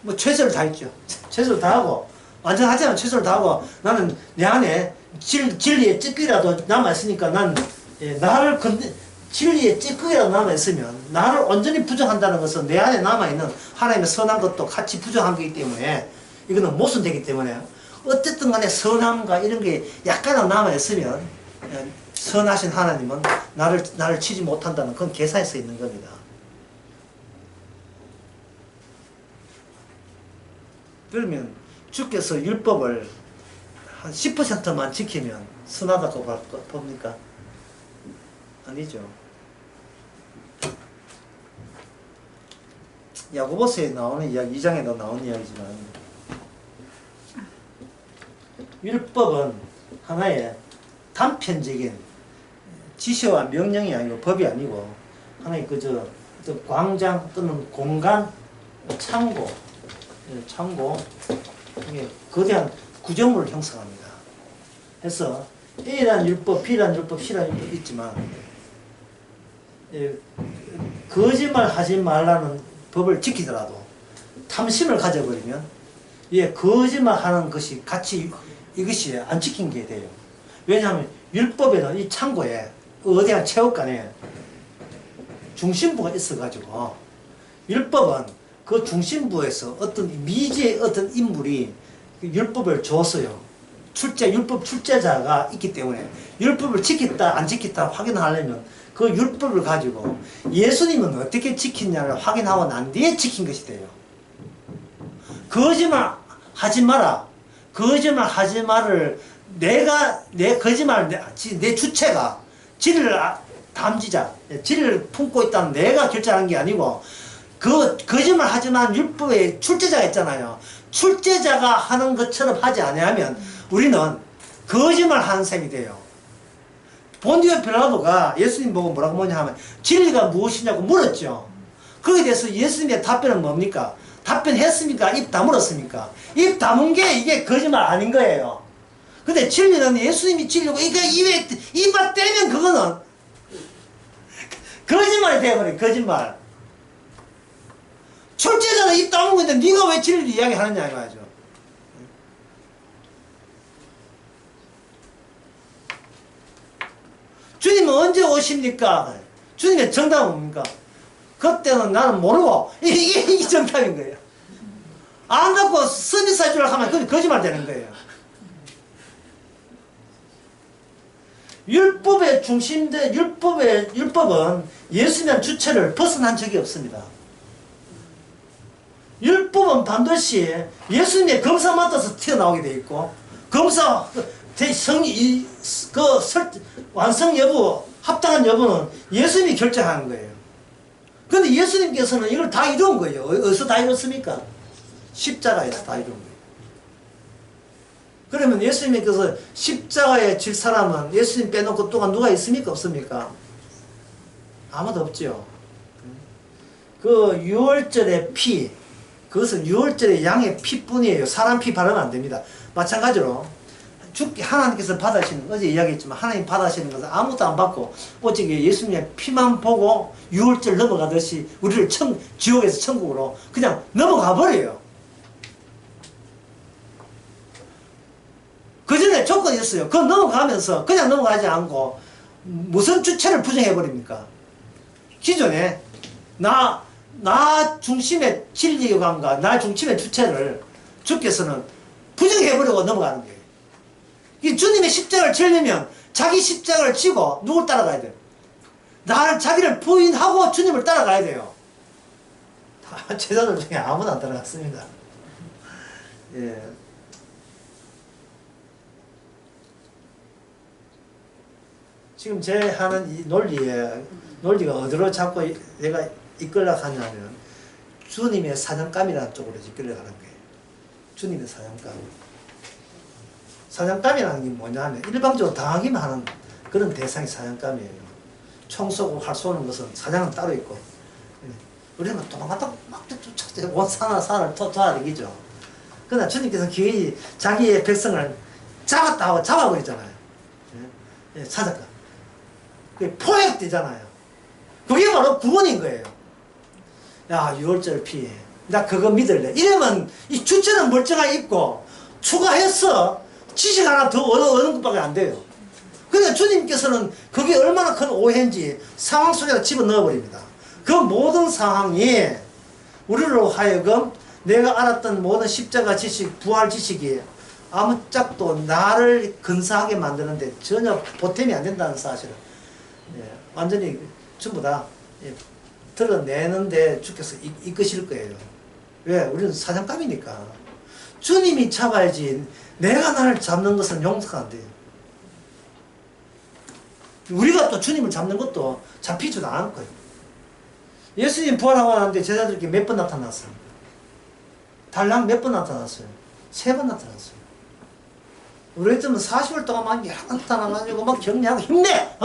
뭐 최선을 다했죠. 최선을 다하고 완전 하지 않으면 최선을 다하고 나는 내 안에 진리의 찌꺼기라도 남아있으니까 난 나를 진리의 찌꺼기라도 남아있으면 나를 온전히 부정한다는 것은 내 안에 남아있는 하나님의 선한 것도 같이 부정한 거기 때문에 이거는 모순되기 때문에 어쨌든 간에 선함과 이런 게 약간은 남아있으면 선하신 하나님은 나를 치지 못한다는 그건 계산에 써 있는 겁니다. 그러면 주께서 율법을 한 10%만 지키면 선하다고 봅니까? 아니죠. 야고보서에 나오는 이야기, 2장에도 나오는 이야기지만 율법은 하나의 단편적인 지시와 명령이 아니고 법이 아니고 하나의 그저 광장 또는 공간 창고 이게 거대한 구조물을 형성합니다. 그래서 A라는 율법, B라는 율법, C라는 율법이 있지만 거짓말 하지 말라는 법을 지키더라도 탐심을 가져버리면 거짓말 하는 것이 같이 이것이 안 지킨 게 돼요. 왜냐하면 율법에는 이 창고에 어디한 체육관에 중심부가 있어가지고 율법은 그 중심부에서 어떤 미지의 어떤 인물이 율법을 줬어요. 율법 출제자가 있기 때문에 율법을 지켰다 안 지켰다 확인하려면 그 율법을 가지고 예수님은 어떻게 지켰냐를 확인하고 난 뒤에 지킨 것이 돼요. 거짓말 하지 마라. 거짓말 하지 말을 내 주체가 진리를 담지자, 진리를 품고 있다는 내가 결정한 게 아니고 그 거짓말 하지만 율법에 출제자가 있잖아요. 출제자가 하는 것처럼 하지 아니하면 우리는 거짓말 하는 셈이 돼요. 본디오 빌라도가 예수님 보고 뭐라고 뭐냐 하면 진리가 무엇이냐고 물었죠. 거기에 대해서 예수님의 답변은 뭡니까? 답변했습니까? 입 다물었습니까? 입 다문 게 이게 거짓말 아닌 거예요. 근데 진리는 예수님이 진리고 입만 떼면 그거는 거짓말이 되어버려요. 거짓말. 출제자는 입 다물고 있는데 네가 왜 진리를 이야기하느냐 이거죠. 주님은 언제 오십니까? 주님의 정답은 뭡니까? 그때는 나는 모르고 이게 정답인 거예요. 안 갖고 서비스 해주려고 하면 그게 거짓말 되는 거예요. 율법의 중심된 율법은 예수님의 주체를 벗어난 적이 없습니다. 율법은 반드시 예수님의 검사 맡아서 튀어나오게 돼 있고, 검사 완성 여부, 합당한 여부는 예수님이 결정하는 거예요. 그런데 예수님께서는 이걸 다 이룬 거예요. 어디서 다 이뤘습니까? 십자가에서 다 이룬 거예요. 그러면 예수님께서 십자가에 질 사람은 예수님 빼놓고 또한 누가 있습니까? 없습니까? 아무도 없죠. 그 유월절의 피, 그것은 유월절의 양의 피뿐이에요. 사람 피 바르면 안 됩니다. 마찬가지로 하나님께서 받으시는, 어제 이야기했지만 하나님 받으시는 것은 아무것도 안 받고 오직 예수님의 피만 보고 유월절 넘어가듯이 우리를 지옥에서 천국으로 그냥 넘어가 버려요. 그 전에 조건이 있어요. 그거 넘어가면서 그냥 넘어가지 않고 무슨 주체를 부정해버립니까? 기존에 나 중심의 진리관과 나 중심의 주체를 주께서는 부정해버리고 넘어가는 거예요. 이 주님의 십자가를 지려면 자기 십자가를 지고 누굴 따라가야 돼요? 자기를 부인하고 주님을 따라가야 돼요. 제자들 중에 아무도 안 따라갔습니다. 예. 지금 제 하는 이 논리가 어디로 자꾸 내가 이끌려 가냐면 주님의 사냥감이라는 쪽으로 이끌려 가는 거예요. 주님의 사냥감. 사냥감이라는 게 뭐냐면 일방적으로 당하기만 하는 그런 대상이 사냥감이에요. 총 쏘고 활 쏘는 것은 사냥은 따로 있고, 우리는 도망갔다 막 쫓아서 온 산을 도와다니죠. 그러나 주님께서 기꺼이 자기의 백성을 잡았다 하고 잡아버리잖아요. 사냥감. 그게 포획되잖아요. 그게 바로 구원인 거예요. 야, 유월절 피해. 나 그거 믿을래. 이러면 이 주체는 멀쩡하게 있고 추가해서 지식 하나 더 얻는 것밖에 안 돼요. 그러니까 주님께서는 그게 얼마나 큰 오해인지 상황 속에다 집어넣어버립니다. 그 모든 상황이 우리로 하여금 내가 알았던 모든 십자가 지식, 부활 지식이 아무짝도 나를 근사하게 만드는데 전혀 보탬이 안 된다는 사실을 완전히 전부 다 드러내는데 주께서 이끄실 거예요. 왜? 우리는 사냥감이니까. 주님이 잡아야지 내가 나를 잡는 것은 용서가 안 돼요. 우리가 또 주님을 잡는 것도 잡히지도 않을 거예요. 예수님 부활하고 나는데 제자들께 몇 번 나타났어요? 달랑 몇 번 나타났어요? 3번 나타났어요. 우리 때는 40일 동안 막 여러 번 나타나가지고 막 격려하고 힘내!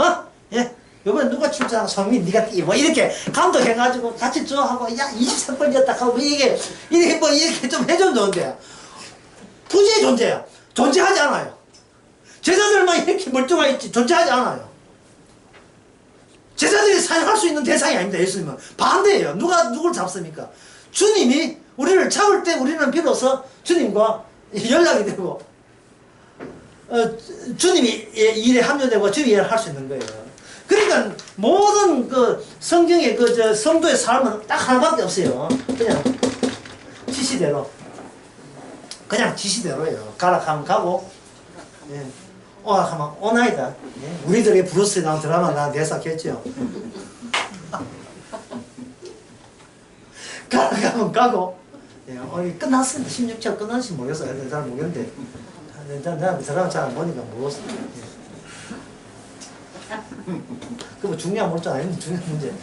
예? 요번에 누가 출전하고 성민 네가 뛰 뭐 이렇게 감독해가지고 같이 좋아하고 야 23번이었다 하고 이렇게 뭐 이렇게 좀 해주면 좋은데 부재의 존재야. 존재하지 않아요. 제자들만 이렇게 멀쩡하게 있지 존재하지 않아요. 제자들이 사용할 수 있는 대상이 아닙니다. 예수님은 반대예요. 누굴 잡습니까? 주님이 우리를 잡을 때 우리는 비로소 주님과 연락이 되고 주님이 일에 합류되고 주님이 일을 할 수 있는 거예요. 그러니까 모든 그 성경의 성도의 삶은 딱 하나밖에 없어요. 그냥 지시대로. 그냥 지시대로예요. 가라 하면 가고, 예. 오라 하면 오나이다. 예. 우리들의 브루스에 나온 드라마 나 대사했죠. 가라 하면 가고, 예. 끝났습니다. 16절 끝났는지 모르겠어요. 잘 모르겠는데. 내가 드라마 잘 안 보니까 모르겠어요. 예. 그거 중요한 문제 아니면 중요한 문제.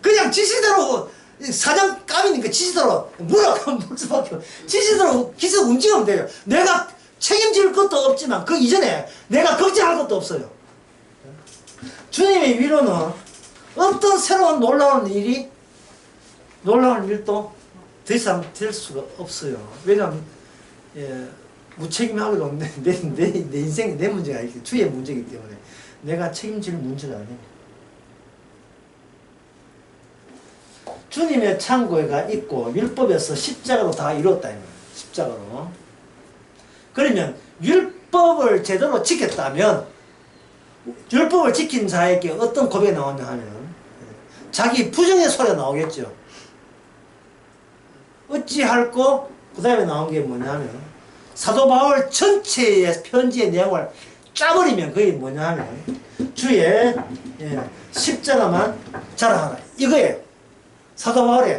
그냥 지시대로 사장감이니까 지시대로 뭐라고 물 수밖에 없어. 지시대로 기서 움직이면 돼요. 내가 책임질 것도 없지만 그 이전에 내가 걱정할 것도 없어요. 주님의 위로는 어떤 새로운 놀라운 일도 더 이상 될 수가 없어요. 왜냐하면 무책임하기도 내 인생이 내 문제가 아니기 주의 문제이기 때문에 내가 책임질 문제가 아니에요. 주님의 창고가 있고 율법에서 십자가로 다 이루었다. 십자가로. 그러면 율법을 제대로 지켰다면 율법을 지킨 자에게 어떤 고백이 나오냐 하면 자기 부정의 소리가 나오겠죠. 어찌할꼬 그 다음에 나온 게 뭐냐면 사도 바울 전체의 편지의 내용을 짜버리면 그게 뭐냐 하면 주의 십자가만 자랑하라 이거예요. 사도 바울이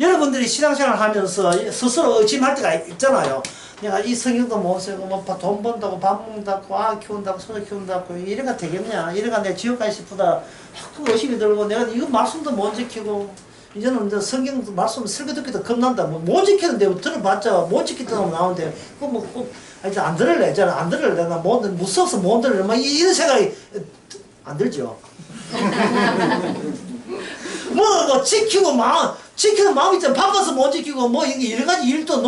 여러분들이 신앙생활 하면서 스스로 의심할 때가 있잖아요. 내가 이 성경도 못 쓰고 돈 번다고 밥 먹는다고 아 키운다고 소녀 키운다고 이래가 되겠냐 이래가 내 지옥 가기 싶다 그 의심이 들고 내가 이거 말씀도 못 지키고 이제는 이제 성경 말씀 설교 듣기도 겁난다 못 지키는데 들어봤자 못 지키던 나오는데 그뭐 이제 안 들을래 이제는 안 들을래 나 무서워서 못 들을래 막 이런 생각이 안 들죠. 뭐 지키고 지키는 마음 있잖아. 바빠서 못 지키고 뭐 이게 여러 가지 일도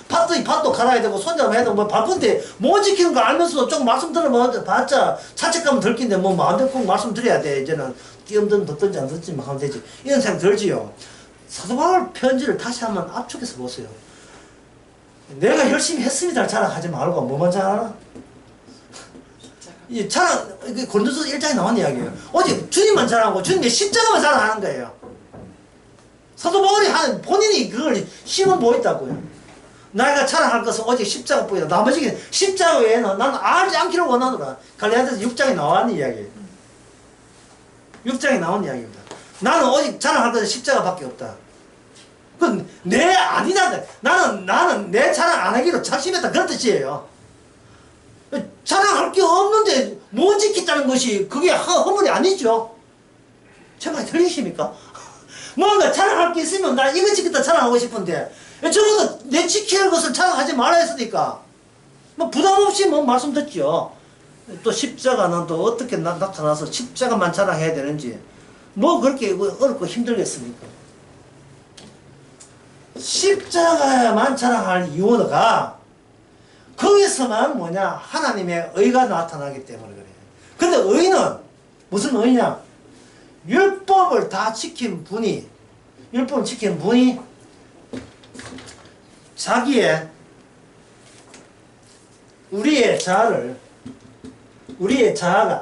밭도 갈아야 되고 손잡아야 되고 뭐 바쁜데 못 지키는 거 알면서도 좀 말씀 들어봤자 자책감은 덜 낀데 뭐 마음대로 꼭 말씀 드려야 돼. 이제는 끼엄든 듣든지 안 듣든지 하면 되지. 이런 생각 들지요. 사도 바울 편지를 다시 한번 압축해서 보세요. 내가 열심히 했습니다 자랑하지 말고 뭐만 자랑하라? 이 자랑 고린도서 1장에 나온 이야기예요. 오직 주님만 자랑하고 주님의 십자가만 자랑하는 거예요. 사도 바울이 본인이 그걸 힘은 보였다고요. 내가 자랑할 것은 오직 십자가뿐이다. 나머지 십자가 외에는 나는 알지 않기를 원하노라. 갈라디아서 6장에 나온 이야기예요. 6장에 나온 이야기입니다. 나는 오직 자랑할 것은 십자가밖에 없다. 그건 내 아니다. 나는 내 자랑 안 하기로 작심했다. 그런 뜻이에요. 자랑할 게 없는데 못 지켰다는 것이 그게 허물이 아니죠. 제 말이 들리십니까? 뭔가 자랑할 게 있으면 나 이거 지켰다 자랑하고 싶은데 적어도 내 지켜야 할 것을 자랑하지 말아야 했으니까 뭐 부담 없이 뭐 말씀 듣죠. 또 십자가는 또 어떻게 나타나서 십자가만 자랑해야 되는지 뭐 그렇게 어렵고 힘들겠습니까? 십자가만 자랑할 이유가 거기서만 뭐냐 하나님의 의가 나타나기 때문에 그래요. 근데 의는 무슨 의냐? 율법을 다 지킨 분이 율법을 지킨 분이 자기의 우리의 자아가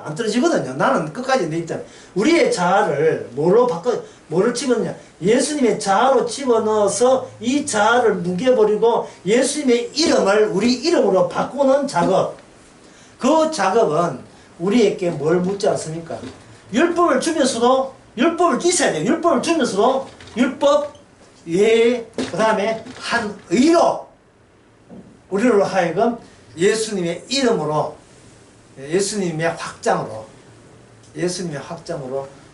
안 떨어지거든요. 나는 끝까지 내 있잖아. 우리의 자아를 뭐를 집어넣냐? 예수님의 자아로 집어넣어서 이 자아를 뭉개버리고 예수님의 이름을 우리 이름으로 바꾸는 작업. 그 작업은 우리에게 뭘 묻지 않습니까? 율법을 주면서도 율법을 있어야 돼요. 율법을 주면서도 율법 외에 그 다음에 한 의로 우리로 하여금 예수님의 이름으로 예수님의 확장으로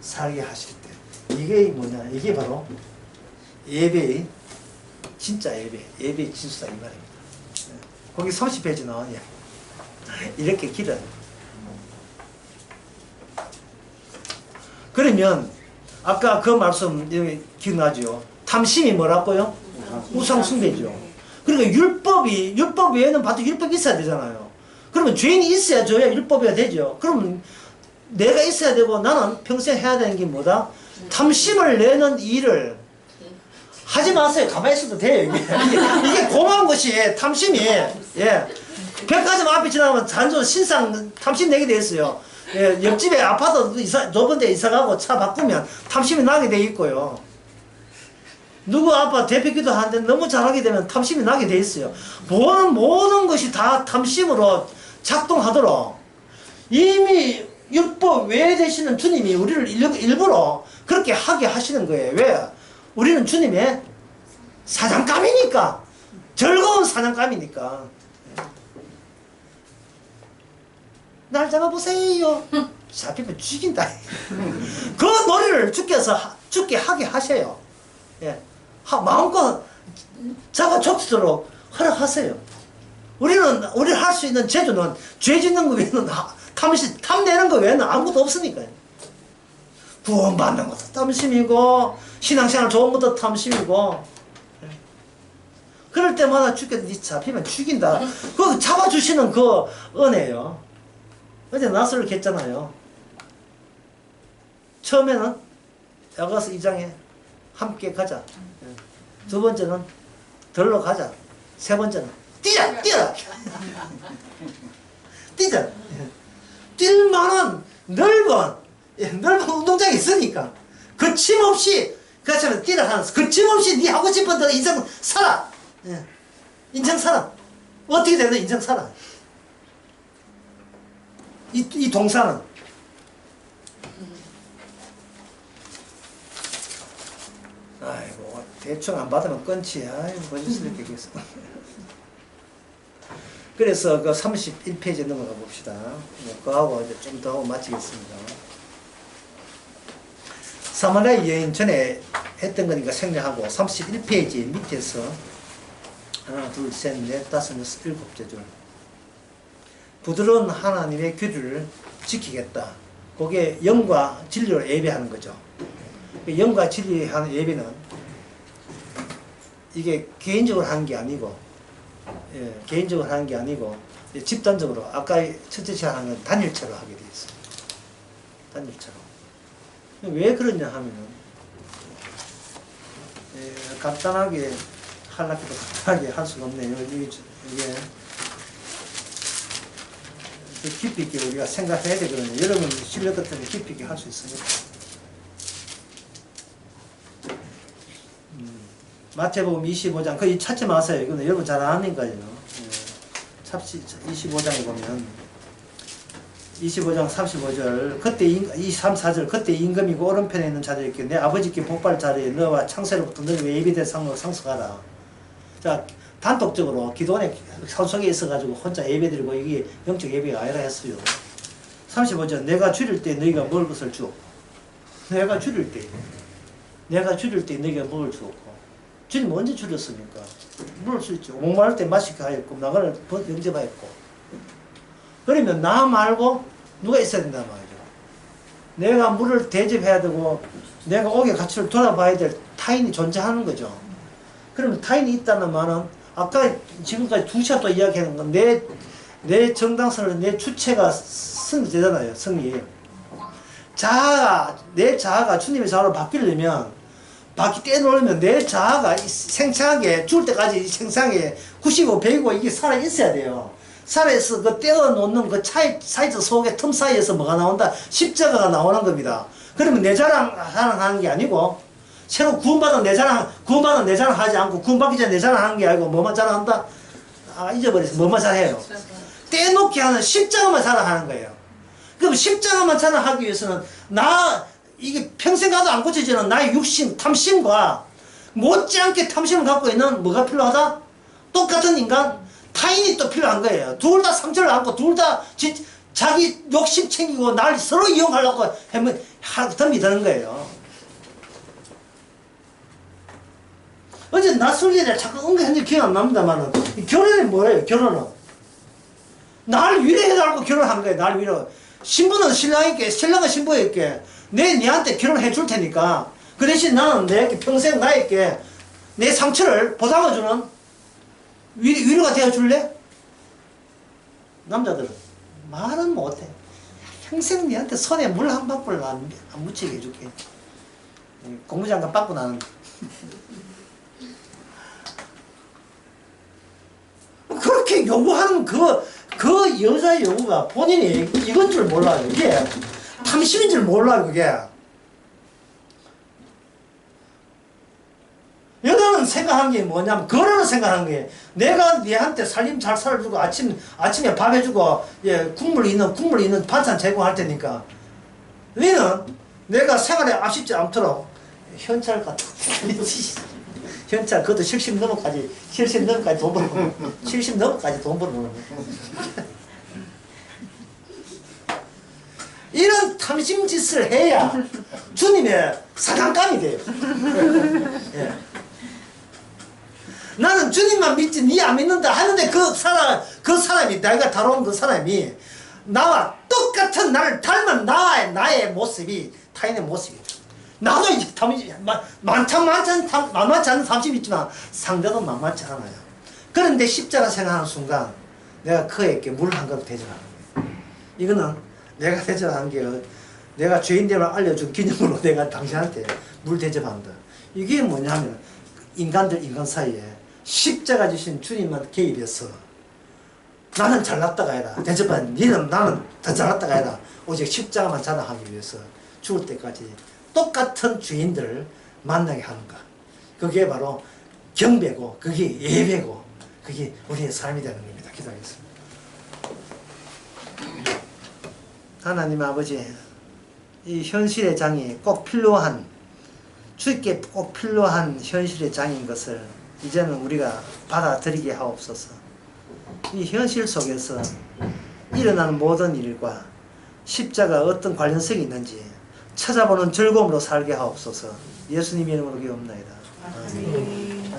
살게 하실 때 이게 뭐냐? 이게 바로 예배의 진짜 예배의 진수다 이 말입니다. 거기 30페이지 나오냐? 이렇게 길어요. 그러면 아까 그 말씀 기억나죠? 탐심이 뭐라고요? 우상숭배죠. 그러니까 율법 외에는 봐도 율법이 있어야 되잖아요. 그러면 죄인이 있어야 줘야 율법이 되죠. 그러면 내가 있어야 되고 나는 평생 해야 되는 게 뭐다? 탐심을 내는 일을 하지 마세요. 가만히 있어도 돼요. 이게 고마운 것이 탐심이 백화점 앞에 지나가면 잔존 신상 탐심 내게 돼 있어요. 옆집에 아파트 좁은 데 이사 가고 차 바꾸면 탐심이 나게 돼 있고요. 누구 아빠 대표기도 하는데 너무 잘하게 되면 탐심이 나게 돼 있어요. 보는 모든 것이 다 탐심으로 작동하도록 이미 율법 외에 되시는 주님이 우리를 일부러 그렇게 하게 하시는 거예요. 왜? 우리는 주님의 사냥감이니까. 즐거운 사냥감이니까. 날 잡아보세요. 잡히면 죽인다. 그 놀이를 죽게 하게 하세요. 마음껏 잡아 죽도록 허락하세요. 우리는 할 수 있는 재주는 죄 짓는 거 외에는 탐내는 거 외에는 아무것도 없으니까요. 구원받는 것도 탐심이고 신앙생활 좋은 것도 탐심이고 그럴 때마다 죽게 잡히면 죽인다. 그 잡아주시는 그 은혜예요. 어제 나설을 했잖아요. 처음에는 야고보서 2장에 함께 가자. 두 번째는 들러 가자. 세 번째는 뛰자! 뛰어라! 뛰자! 뛸 만한 넓은 운동장이 있으니까 거침없이 그렇지만 뛰라 하면서 거침없이 네 하고 싶은 대로 인생 살아! 인생 살아! 어떻게 되든 인생 살아! 이 동사는 아이고 대충 안 받으면 끊지. 아이고 거짓스럽게 얘기했어. 그래서 그 31페이지 넘어가 봅시다. 그거하고 이제 좀 더 하고 마치겠습니다. 사마리아 여인 전에 했던 거니까 생략하고 31페이지 밑에서 하나, 둘, 셋, 넷, 다섯, 여섯, 일곱째 줄. 부드러운 하나님의 규를 지키겠다. 그게 영과 진리로 예배하는 거죠. 영과 진리로 하는 예배는 이게 개인적으로 하는 게 아니고, 개인적으로 하는 게 아니고 집단적으로 아까 첫째 시간 하는 건 단일체로 하게 돼 있어요. 단일체로. 왜 그러냐 하면은 간단하게 하려고 해도 간단하게 할 수가 없네요. 이게 깊이 있게 우리가 생각해야 되거든요. 여러분 실력 같으면 깊이 있게 할 수 있으니까. 마태복음 25장 거의 찾지 마세요. 이거는 여러분 잘 아는 거예요. 25장에 보면 25장 35절 그때 24절 그때 임금이고 오른편에 있는 자들에게 내 아버지께 복받을 자리에 너와 창세로부터 너를 예비된 상으로 상속하라. 자 단독적으로 기도원에 산속에 있어가지고 혼자 예배드리고 이게 영적 예배가 아니라 했어요. 35절 내가 줄일 때 너희가 먹을 것을 주었고 내가 줄일 때 너희가 먹을 주었고 주님 언제 줄였습니까? 물을 수 있죠. 목마를 때 마시게 하였고 나가를 영접하였고 그러면 나 말고 누가 있어야 된단 말이죠. 내가 물을 대접해야 되고 내가 옥의 가치를 돌아봐야 될 타인이 존재하는 거죠. 그러면 타인이 있다는 말은 아까 지금까지 2시간 또 이야기하는 건 내 정당성을 내 주체가 승이 되잖아요. 승이. 내 자아가 주님의 자아로 바뀌려면 떼놓으면 내 자아가 생생하게 죽을 때까지 생생하게 90이고 100이고 이게 살아있어야 돼요. 살아있어 그 떼어놓는 그 사이즈 속에 틈 사이에서 뭐가 나온다? 십자가가 나오는 겁니다. 그러면 내 자랑하는 게 아니고 새로 구원받은 내 자랑 하지 않고 구원받기 전에 내 자랑하는 게 아니고 뭐만 자랑한다? 잊어버렸어. 뭐만 자랑해요? 떼놓기 하는 십자가만 자랑하는 거예요. 그럼 십자가만 자랑하기 위해서는 이게 평생 가도 안 고쳐지는 나의 육신, 탐심과 못지않게 탐심을 갖고 있는 뭐가 필요하다? 똑같은 인간? 타인이 또 필요한 거예요. 둘 다 상처를 안고 둘 다 자기 욕심 챙기고 날 서로 이용하려고 하면 덤이 드는 거예요. 어제 낯설게 자꾸 언급했는데 기억 안 납니다만 결혼이 뭐예요? 결혼은 날 위로해달라고 결혼한 거예요. 날 위로. 신부는 신랑은 신부에게 니한테 결혼해 줄 테니까 그 대신 나는 내게 평생 나에게 내 상처를 보상해주는 위로가 되어줄래? 남자들은 말은 못해. 평생 니한테 손에 물 한 방울 안 묻히게 해줄게. 공무장관 받고 나는 그렇게 요구하는 그 여자의 요구가 본인이 이건 줄 몰라요. 이게 탐심인 줄 몰라요. 그게 여자는 생각하는 게 뭐냐면 그거는 생각하는 게 내가 니한테 살림 잘 살아주고 아침에 밥 해주고 국물 있는 반찬 제공할 테니까 너는 내가 생활에 아쉽지 않도록 현찰 갖다 현찰 그것도 70 넘어까지 돈 벌고 70 넘어까지 돈 벌고 이런 탐심짓을 해야 주님의 사랑감이 돼요. 예. 나는 주님만 믿지 니 안 믿는다 하는데 그 사람이 내가 다뤄온 그 사람이 나와 똑같은 나를 닮은 나의 모습이 타인의 모습이에요. 나도 만만치 않은 탐심이 있지만 상대도 만만치 않아요. 그런데 십자가 생각하는 순간 내가 그에게 물 한 그릇 대접하는 거예요. 이거는 내가 대접한 게 내가 죄인됨을 알려준 기념으로 내가 당신한테 물 대접한다. 이게 뭐냐면 인간 사이에 십자가 주신 주님만 개입해서 나는 잘났다가 해라. 대접한 나는 더 잘났다가 해라. 오직 십자가만 자랑하기 위해서 죽을 때까지 똑같은 주인들을 만나게 하는 것. 그게 바로 경배고 그게 예배고 그게 우리의 삶이 되는 겁니다. 기도하겠습니다. 하나님 아버지, 이 현실의 장이 꼭 필요한, 주께 꼭 필요한 현실의 장인 것을 이제는 우리가 받아들이게 하옵소서. 이 현실 속에서 일어나는 모든 일과 십자가 어떤 관련성이 있는지 찾아보는 즐거움으로 살게 하옵소서. 예수님 이름으로 기도합니다. 아멘.